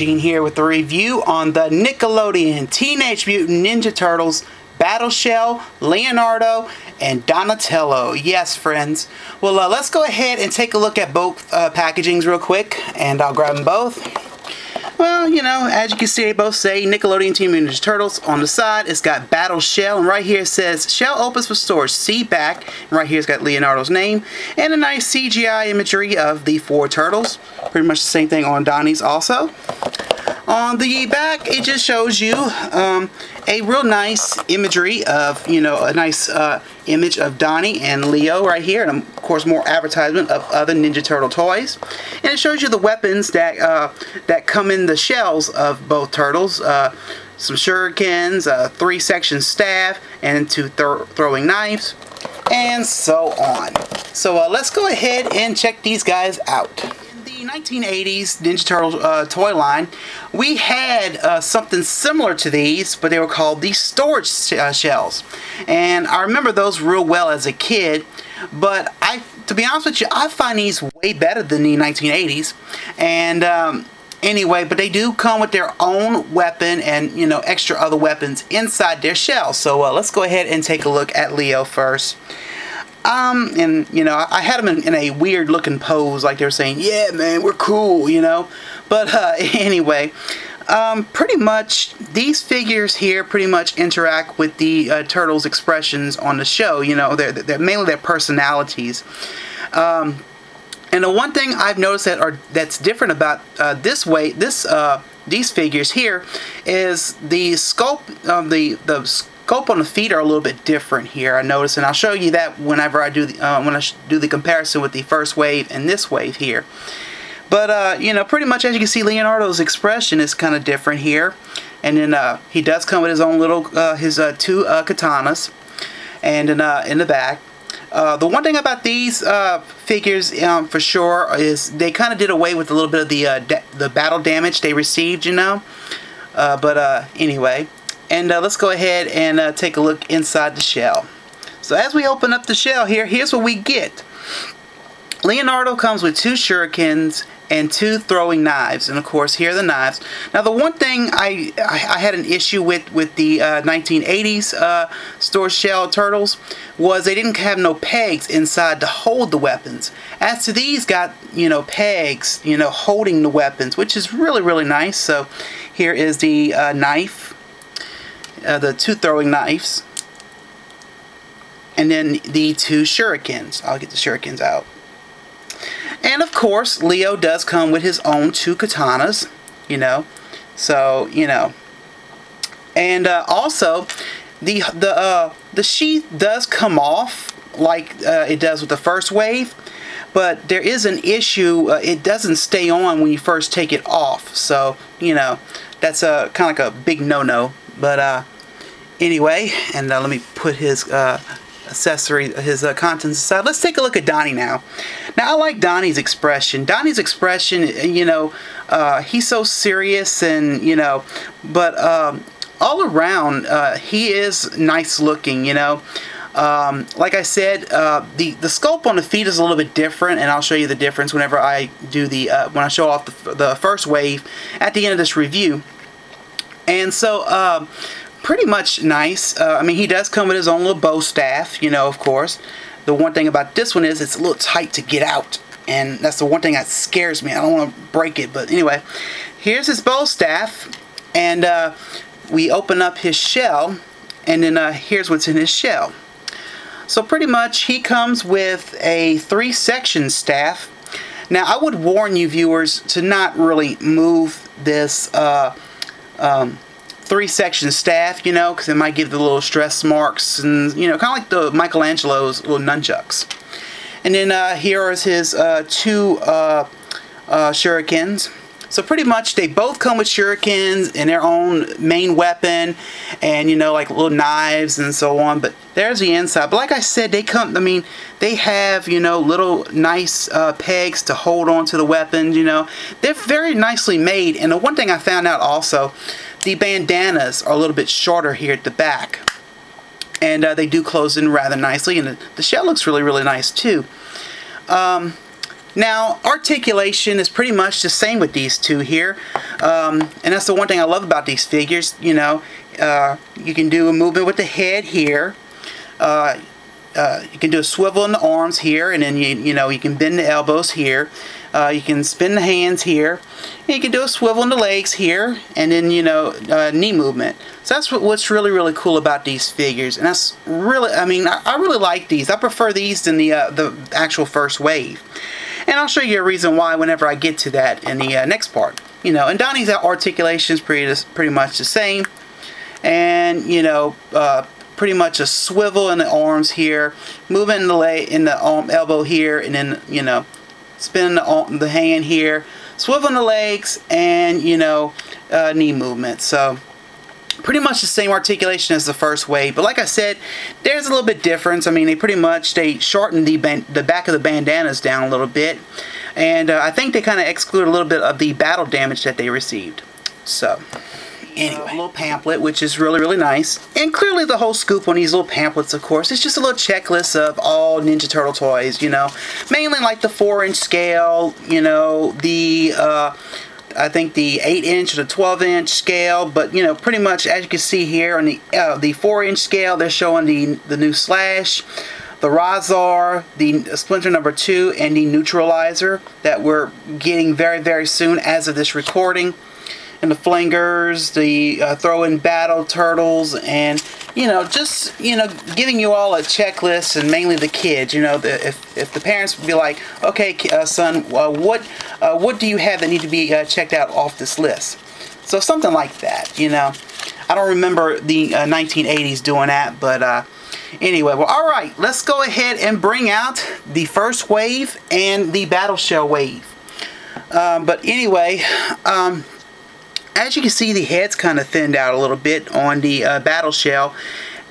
Eugene here with a review on the Nickelodeon Teenage Mutant Ninja Turtles Battle Shell, Leonardo, and Donatello. Yes, friends. Well, let's go ahead and take a look at both packagings real quick, and I'll grab them both. Well, you know, as you can see, they both say Nickelodeon Teenage Mutant Ninja Turtles. On the side, it's got Battle Shell, and right here it says, Shell opens for storage, see back. And right here it's got Leonardo's name, and a nice CGI imagery of the 4 turtles. Pretty much the same thing on Donnie's also. On the back, it just shows you a real nice imagery of, you know, a nice image of Donnie and Leo right here, and of course more advertisement of other Ninja Turtle toys. And it shows you the weapons that that come in the shells of both turtles. Some shurikens, a 3-section staff, and 2 throwing knives, and so on. So let's go ahead and check these guys out. 1980s Ninja Turtle toy line, we had something similar to these, but they were called the storage shells, and I remember those real well as a kid. But to be honest with you, I find these way better than the 1980s. And anyway, but they do come with their own weapon and, you know, extra other weapons inside their shell. So let's go ahead and take a look at Leo first. And, you know, I had them in a weird looking pose, like they were saying, yeah, man, we're cool, you know. But, anyway, pretty much, these figures here pretty much interact with the turtles' expressions on the show, you know, they're mainly their personalities. And the one thing I've noticed that's different about these figures here is the sculpt, scope on the feet are a little bit different here, I noticed, and I'll show you that whenever I do the comparison with the first wave and this wave here. But you know, pretty much as you can see, Leonardo's expression is kind of different here, and then he does come with his own little 2 katanas, and in the back. The one thing about these figures, for sure, is they kind of did away with a little bit of the battle damage they received, you know. But anyway. And let's go ahead and take a look inside the shell. So as we open up the shell here, here's what we get. Leonardo comes with 2 shurikens and 2 throwing knives, and of course here are the knives. Now the one thing I had an issue with the 1980s store shell turtles was they didn't have no pegs inside to hold the weapons. As to these, got, you know, pegs, you know, holding the weapons, which is really nice. So here is the knife. The 2 throwing knives, and then the 2 shurikens. I'll get the shurikens out. And of course, Leo does come with his own 2 katanas, you know. So, you know. And also, the sheath does come off like it does with the first wave, but there is an issue. It doesn't stay on when you first take it off. So, you know, that's kind of like a big no-no. But anyway, and let me put his his contents aside. Let's take a look at Donnie now. Now, I like Donnie's expression. Donnie's expression, you know, he's so serious, and, you know, but all around, he is nice looking, you know. Like I said, the sculpt on the feet is a little bit different, and I'll show you the difference whenever I do when I show off the first wave at the end of this review. And so, pretty much nice. I mean, he does come with his own little bow staff, you know, of course. The one thing about this one is it's a little tight to get out, and that's the one thing that scares me. I don't want to break it, but anyway. Here's his bow staff, and we open up his shell, and then here's what's in his shell. So pretty much he comes with a 3-section staff. Now, I would warn you, viewers, to not really move this 3-section staff, you know, because it might give the little stress marks, and, you know, kind of like the Michelangelo's little nunchucks. And then here are his 2 shurikens. So pretty much they both come with shurikens and their own main weapon, and, you know, like little knives and so on. But there's the inside. But like I said, they come, I mean, they have, you know, little nice pegs to hold on to the weapons, you know. They're very nicely made. And the one thing I found out also, the bandanas are a little bit shorter here at the back. And they do close in rather nicely. And the shell looks really nice too. Now, articulation is pretty much the same with these two here. And that's the one thing I love about these figures. You know, you can do a movement with the head here. You can do a swivel in the arms here, and then you know, you can bend the elbows here. You can spin the hands here. And you can do a swivel in the legs here, and then, you know, knee movement. So that's what's really, really cool about these figures. And that's really, I mean, I really like these. I prefer these than the actual first wave. And I'll show you a reason why whenever I get to that in the next part. You know, and Donnie's articulation is pretty much the same. And, you know, pretty much a swivel in the arms here, moving in the elbow here, and then, you know, spinning the hand here, swiveling the legs, and, you know, knee movement. So pretty much the same articulation as the first wave, but like I said, there's a little bit difference. I mean, they shortened the back of the bandanas down a little bit, and I think they kind of exclude a little bit of the battle damage that they received. So anyway, a little pamphlet, which is really, really nice. And clearly the whole scoop on these little pamphlets, of course, it's just a little checklist of all Ninja Turtle toys, you know. Mainly like the 4-inch scale, you know, the, I think the 8-inch or the 12-inch scale. But, you know, pretty much, as you can see here on the 4-inch scale, they're showing the new Slash, the Razar, the Splinter number 2, and the Neutralizer that we're getting very, very soon as of this recording. And the Flingers, the throw-in battle turtles, and, you know, just, you know, giving you all a checklist, and mainly the kids, you know, if the parents would be like, okay, son, what do you have that need to be checked out off this list? So something like that, you know. I don't remember the 1980s doing that, but anyway, well, all right, let's go ahead and bring out the first wave and the Battle Shell wave. But anyway, as you can see, the head's kind of thinned out a little bit on the Battle Shell.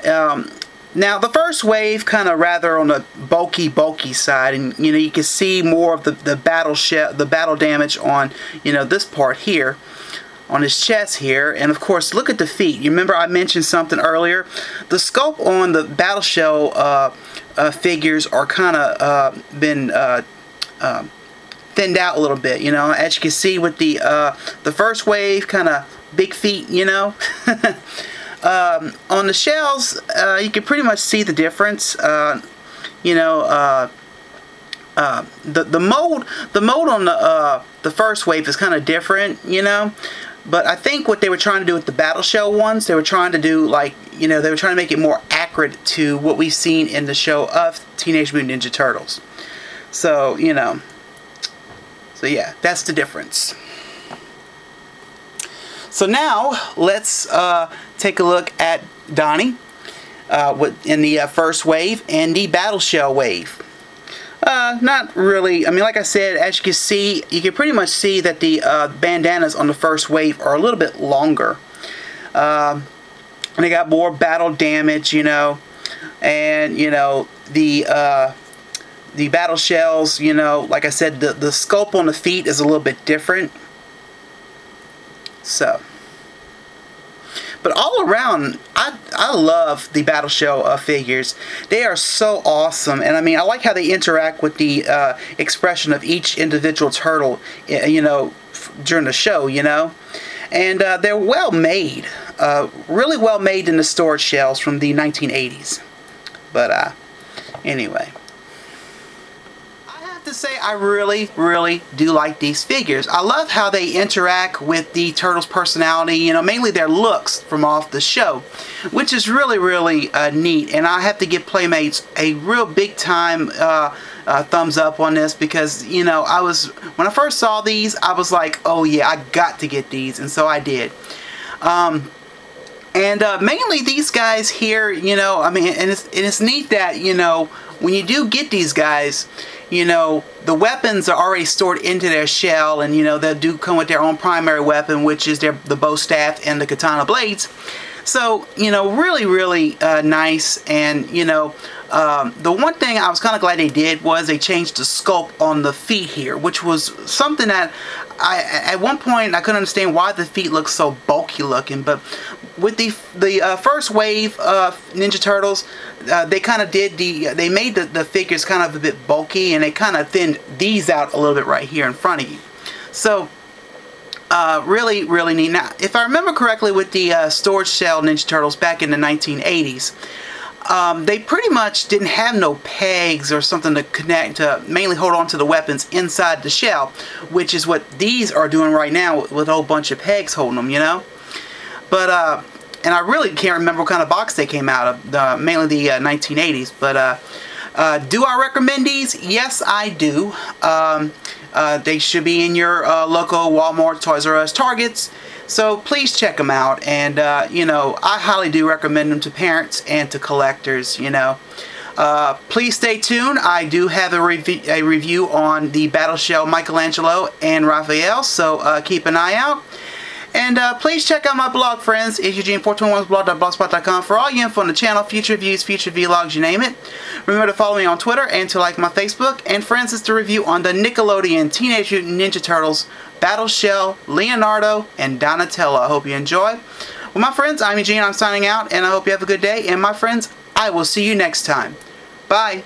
Now, the first wave kind of rather on the bulky side, and, you know, you can see more of the battle shell, the battle damage on, you know, this part here, on his chest here. And of course, look at the feet. You remember I mentioned something earlier? The sculpt on the Battle Shell figures are kind of been thinned out a little bit, you know, as you can see with the first wave, kind of big feet, you know. On the shells, you can pretty much see the difference. You know, the mold on the first wave is kind of different, you know. But I think what they were trying to do with the Battle Shell ones, they were trying to do, like, you know, they were trying to make it more accurate to what we've seen in the show of Teenage Mutant Ninja Turtles. So, you know. So yeah, that's the difference. So now let's take a look at Donnie in the first wave and the Battle Shell wave. Not really. I mean, like I said, as you can see, you can pretty much see that the bandanas on the first wave are a little bit longer. And they got more battle damage, you know, and, you know, the Battle Shells, you know, like I said, the sculpt on the feet is a little bit different. So, but all around, I love the Battle Shell figures. They are so awesome, and I mean, I like how they interact with the expression of each individual turtle, you know, during the show, you know. And they're well made, really well made in the storage shells from the 1980s. But anyway, to say I really do like these figures. I love how they interact with the turtles' personality, you know, mainly their looks from off the show, which is really neat. And I have to give Playmates a real big time thumbs up on this, because, you know, when I first saw these, I was like, oh yeah, I got to get these, and so I did. Mainly these guys here, you know, I mean, and it's neat that, you know, when you do get these guys, you know, the weapons are already stored into their shell, and, you know, they do come with their own primary weapon, which is the bow staff and the katana blades. So, you know, really nice. And, you know, the one thing I was kind of glad they did was they changed the sculpt on the feet here, which was something that at one point I couldn't understand why the feet look so bulky looking, but with the first wave of Ninja Turtles, they kind of did they made the figures kind of a bit bulky, and they kind of thinned these out a little bit right here in front of you. So really, really neat. Now, if I remember correctly, with the Storage Shell Ninja Turtles back in the 1980s, they pretty much didn't have no pegs or something to connect to mainly hold on to the weapons inside the shell, which is what these are doing right now with a whole bunch of pegs holding them, you know. But and I really can't remember what kind of box they came out of, mainly the 1980s. But do I recommend these? Yes, I do. They should be in your local Walmart, Toys R Us, Targets. So please check them out, and you know, I highly do recommend them to parents and to collectors. You know, please stay tuned. I do have a review on the Battle Shell Michelangelo and Raphael, so keep an eye out. And please check out my blog, friends. It's Eugene421blog.blogspot.com for all your info on the channel, future reviews, future vlogs, you name it. Remember to follow me on Twitter and to like my Facebook. And friends, it's the review on the Nickelodeon Teenage Mutant Ninja Turtles, Battle Shell, Leonardo, and Donatello. I hope you enjoy. Well, my friends, I'm Eugene. I'm signing out, and I hope you have a good day. And my friends, I will see you next time. Bye.